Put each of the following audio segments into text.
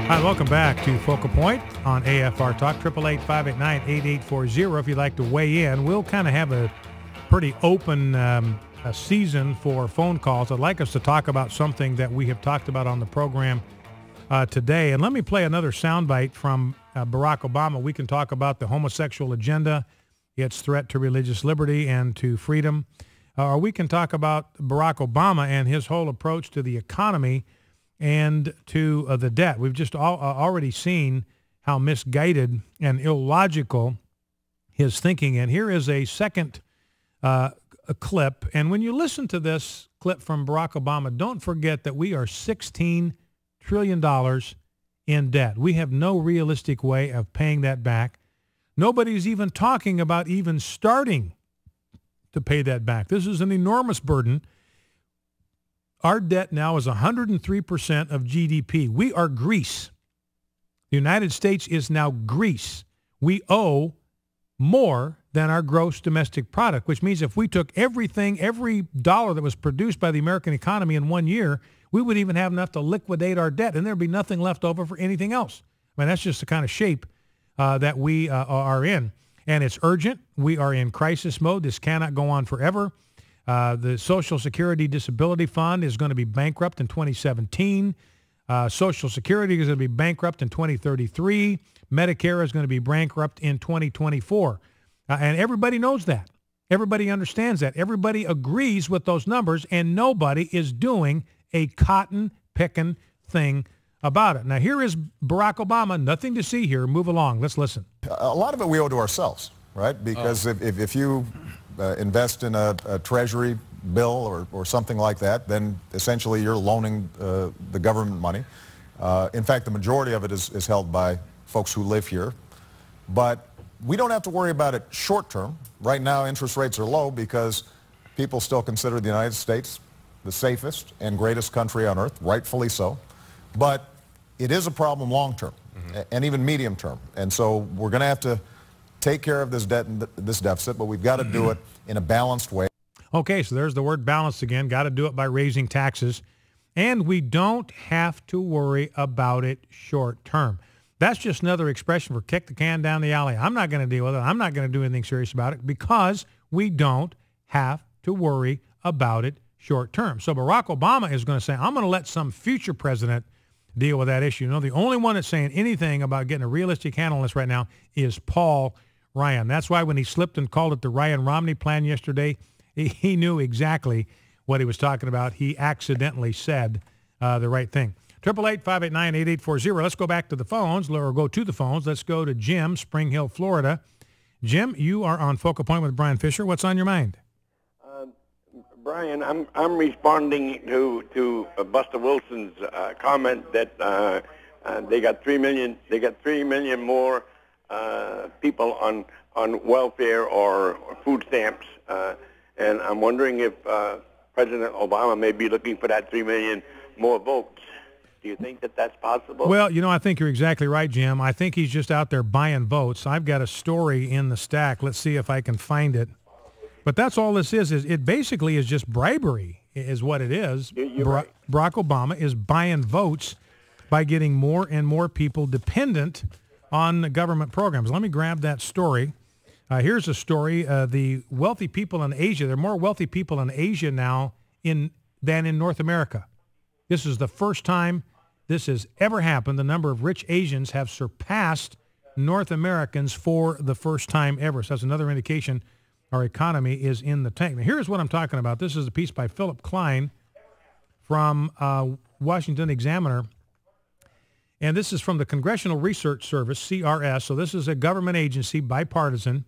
Hi, welcome back to Focal Point on AFR Talk, 888-589-8840. If you'd like to weigh in, we'll kind of have a pretty open a season for phone calls. I'd like us to talk about something that we have talked about on the program today. And let me play another soundbite from Barack Obama. We can talk about the homosexual agenda, its threat to religious liberty and to freedom. Or we can talk about Barack Obama and his whole approach to the economy and to the debt. We've just already seen how misguided and illogical his thinking. And here is a second a clip. And when you listen to this clip from Barack Obama, don't forget that we are $16 trillion in debt. We have no realistic way of paying that back. Nobody's even talking about even starting to pay that back. This is an enormous burden. Our debt now is 103% of GDP. We are Greece. The United States is now Greece. We owe more than our gross domestic product, which means if we took everything, every dollar that was produced by the American economy in 1 year, we would even have enough to liquidate our debt, and there'd be nothing left over for anything else. I mean, that's just the kind of shape that we are in. And it's urgent. We are in crisis mode. This cannot go on forever. The Social Security Disability Fund is going to be bankrupt in 2017. Social Security is going to be bankrupt in 2033. Medicare is going to be bankrupt in 2024. And everybody knows that. Everybody understands that. Everybody agrees with those numbers, and nobody is doing a cotton-picking thing about it. Now, here is Barack Obama. Nothing to see here. Move along. Let's listen. A lot of it we owe to ourselves, right? Because if you invest in a treasury bill or something like that, then essentially you're loaning the government money. In fact, the majority of it is held by folks who live here. But we don't have to worry about it short term. Right now, interest rates are low because people still consider the United States the safest and greatest country on earth, rightfully so. But it is a problem long term and even medium term. And so we're going to have to take care of this debt and this deficit, but we've got to do it in a balanced way. Okay, so there's the word balanced again. Got to do it by raising taxes. And we don't have to worry about it short term. That's just another expression for kick the can down the alley. I'm not going to deal with it. I'm not going to do anything serious about it because we don't have to worry about it short term. So Barack Obama is going to say, I'm going to let some future president deal with that issue. You know, the only one that's saying anything about getting a realistic handle on this right now is Paul Ryan. That's why when he slipped and called it the Ryan Romney plan yesterday, he knew exactly what he was talking about. He accidentally said the right thing. 888-589-8840. Let's go back to the phones, or go to the phones. Let's go to Jim, Spring Hill, Florida. Jim, you are on Focal Point with Brian Fisher. What's on your mind? Brian, I'm responding to Buster Wilson's comment that they got 3 million. They got 3 million more people on welfare or food stamps, and I'm wondering if President Obama may be looking for that 3 million more votes. Do you think that that's possible? Well, you know, I think you're exactly right, Jim. I think he's just out there buying votes. I've got a story in the stack. Let's see if I can find it. But that's all this is it basically is just bribery is what it is. Right. Barack Obama is buying votes by getting more and more people dependent on the government programs. Let me grab that story. Here's a story. The wealthy people in Asia, there are more wealthy people in Asia now than in North America. This is the first time this has ever happened. The number of rich Asians have surpassed North Americans for the first time ever. So that's another indication our economy is in the tank. Now, here's what I'm talking about. This is a piece by Philip Klein from Washington Examiner. And this is from the Congressional Research Service, CRS. So this is a government agency, bipartisan.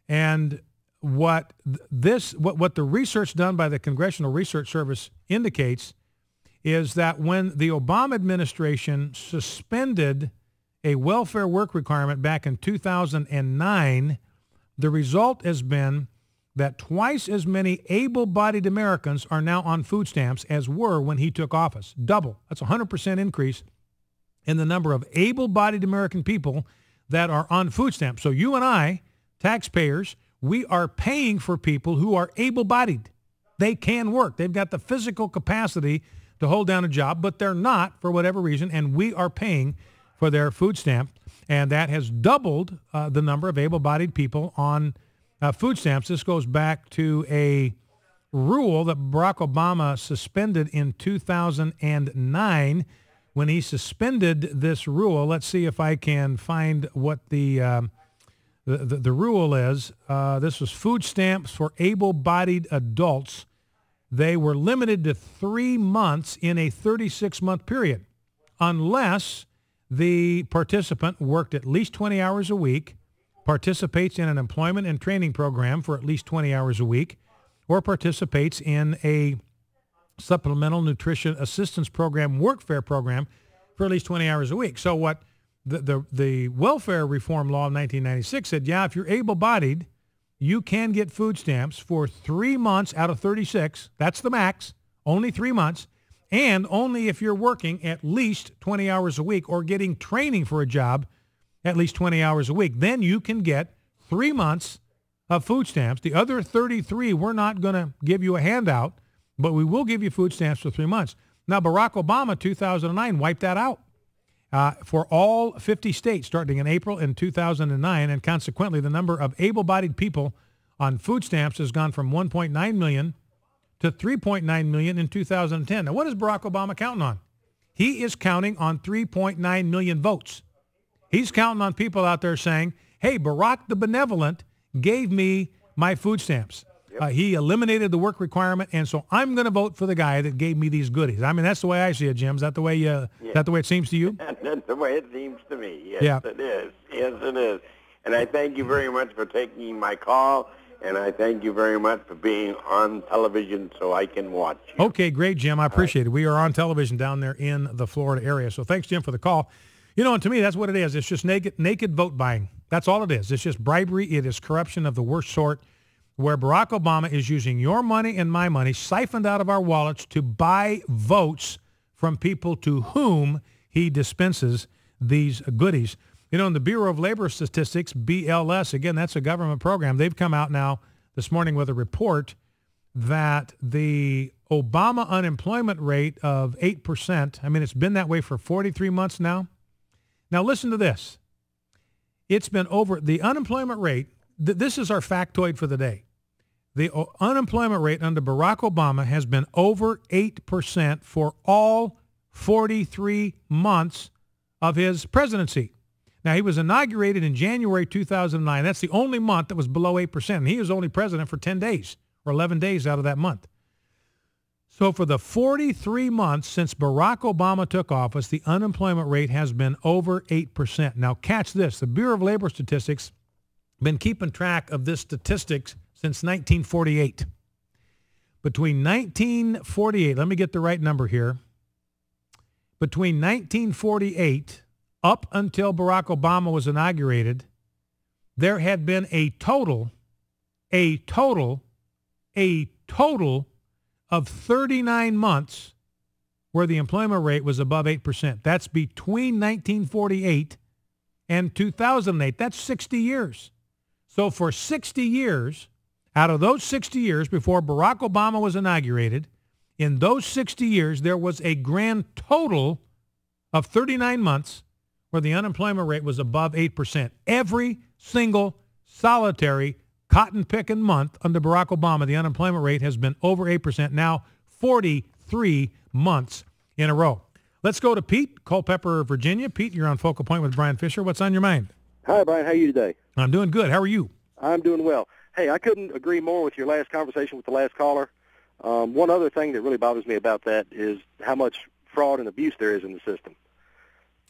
And what the research done by the Congressional Research Service indicates is that when the Obama administration suspended a welfare work requirement back in 2009, the result has been that twice as many able-bodied Americans are now on food stamps as were when he took office. Double. That's a 100% increase in the number of able-bodied American people that are on food stamps. So you and I, taxpayers, we are paying for people who are able-bodied. They can work. They've got the physical capacity to hold down a job, but they're not for whatever reason, and we are paying for their food stamp, and that has doubled the number of able-bodied people on food stamps. This goes back to a rule that Barack Obama suspended in 2009. When he suspended this rule, let's see if I can find what the rule is. This was food stamps for able-bodied adults. They were limited to 3 months in a 36-month period, unless the participant worked at least 20 hours a week, participates in an employment and training program for at least 20 hours a week, or participates in a supplemental nutrition assistance program, workfare program, for at least 20 hours a week. So what the welfare reform law of 1996 said, yeah, if you're able-bodied, you can get food stamps for 3 months out of 36. That's the max, only 3 months, and only if you're working at least 20 hours a week or getting training for a job at least 20 hours a week. Then you can get 3 months of food stamps. The other 33, we're not going to give you a handout, but we will give you food stamps for 3 months. Now, Barack Obama, 2009, wiped that out for all 50 states starting in April in 2009, and consequently, the number of able-bodied people on food stamps has gone from 1.9 million to 3.9 million in 2010. Now, what is Barack Obama counting on? He is counting on 3.9 million votes. He's counting on people out there saying, hey, Barack the Benevolent gave me my food stamps. He eliminated the work requirement, and so I'm going to vote for the guy that gave me these goodies. I mean, that's the way I see it, Jim. Is that the way is that the way it seems to you? That's the way it seems to me. Yes, it is. Yes, it is. And I thank you very much for taking my call, and I thank you very much for being on television so I can watch you. Okay, great, Jim. I appreciate it. We are on television down there in the Florida area. So thanks, Jim, for the call. You know, and to me, that's what it is. It's just naked vote buying. That's all it is. It's just bribery. It is corruption of the worst sort, where Barack Obama is using your money and my money, siphoned out of our wallets, to buy votes from people to whom he dispenses these goodies. You know, in the Bureau of Labor Statistics, BLS, again, that's a government program, they've come out now this morning with a report that the Obama unemployment rate of 8%, I mean, it's been that way for 43 months now. Now, listen to this. It's been over, the unemployment rate, this is our factoid for the day. The unemployment rate under Barack Obama has been over 8% for all 43 months of his presidency. Now, he was inaugurated in January 2009. That's the only month that was below 8%. And he was only president for 10 days or 11 days out of that month. So for the 43 months since Barack Obama took office, the unemployment rate has been over 8%. Now, catch this. The Bureau of Labor Statistics been keeping track of this statistics since 1948. Between 1948, let me get the right number here. Between 1948 up until Barack Obama was inaugurated, there had been a total of 39 months where the employment rate was above 8%. That's between 1948 and 2008. That's 60 years. So for 60 years, out of those 60 years before Barack Obama was inaugurated, in those 60 years, there was a grand total of 39 months where the unemployment rate was above 8%. Every single solitary cotton-picking month under Barack Obama, the unemployment rate has been over 8%, now 43 months in a row. Let's go to Pete, Culpeper, Virginia. Pete, you're on Focal Point with Brian Fisher. What's on your mind? Hi, Brian. How are you today? I'm doing good. How are you? I'm doing well. Hey, I couldn't agree more with your last conversation with the last caller. One other thing that really bothers me about that is how much fraud and abuse there is in the system.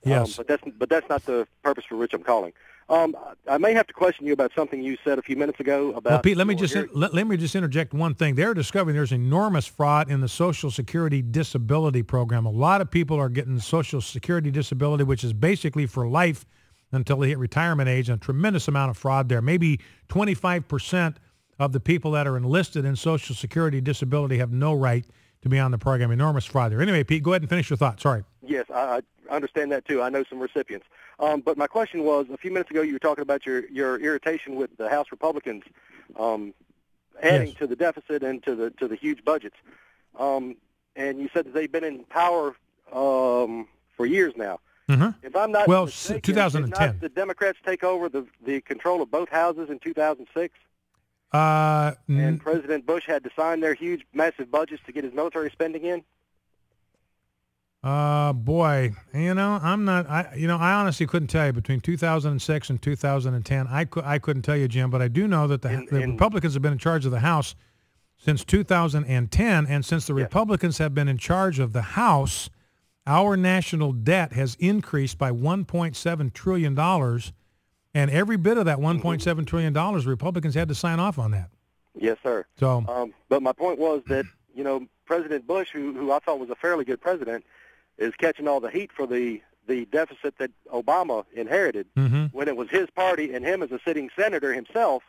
Yes. But that's not the purpose for which I'm calling. I may have to question you about something you said a few minutes ago about. Well, Pete, let me just interject one thing. They're discovering there's enormous fraud in the Social Security disability program. A lot of people are getting Social Security disability, which is basically for life until they hit retirement age, and a tremendous amount of fraud there. Maybe 25% of the people that are enlisted in Social Security disability have no right to be on the program. Enormous fraud there. Anyway, Pete, go ahead and finish your thought. Sorry. Yes, I understand that too. I know some recipients. But my question was, a few minutes ago you were talking about your irritation with the House Republicans adding Yes. to the deficit and to the huge budgets. And you said that they've been in power for years now. Mm-hmm. If I'm not Well, mistaken, 2010. did not the Democrats take over the control of both houses in 2006? And President Bush had to sign their huge, massive budgets to get his military spending in? Boy, I honestly couldn't tell you between 2006 and 2010. I couldn't tell you, Jim, but I do know that the Republicans have been in charge of the House since 2010, and since the Republicans have been in charge of the House, our national debt has increased by $1.7 trillion, and every bit of that $1.7 trillion, Republicans had to sign off on that. Yes, sir. So, but my point was that, President Bush, who I thought was a fairly good president, is catching all the heat for the deficit that Obama inherited when it was his party and him as a sitting senator himself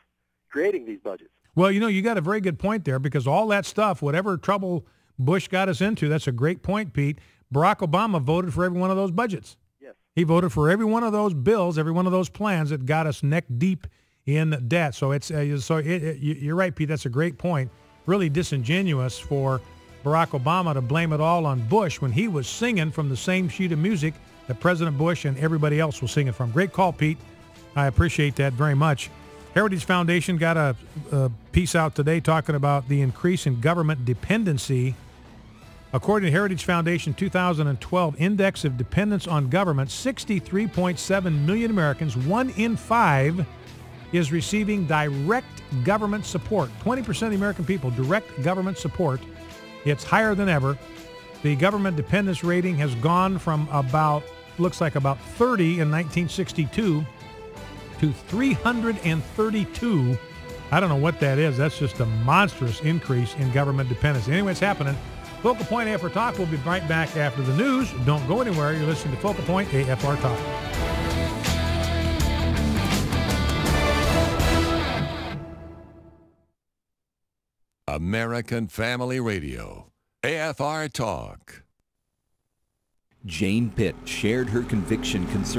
creating these budgets. Well, you got a very good point there, because all that stuff, whatever trouble Bush got us into, that's a great point, Pete. Barack Obama voted for every one of those budgets. Yes. He voted for every one of those bills, every one of those plans that got us neck deep in debt. So you're right, Pete. That's a great point. Really disingenuous for Barack Obama to blame it all on Bush when he was singing from the same sheet of music that President Bush and everybody else was singing from. Great call, Pete. I appreciate that very much. Heritage Foundation got a piece out today talking about the increase in government dependency. According to Heritage Foundation 2012 Index of Dependence on Government, 63.7 million Americans, 1 in 5, is receiving direct government support. 20% of the American people, direct government support. It's higher than ever. The government dependence rating has gone from looks like about 30 in 1962 to 332. I don't know what that is. That's just a monstrous increase in government dependence. Anyway, it's happening. Focal Point AFR Talk. We'll be right back after the news. Don't go anywhere. You're listening to Focal Point AFR Talk. American Family Radio, AFR Talk. Jane Pitt shared her conviction concerning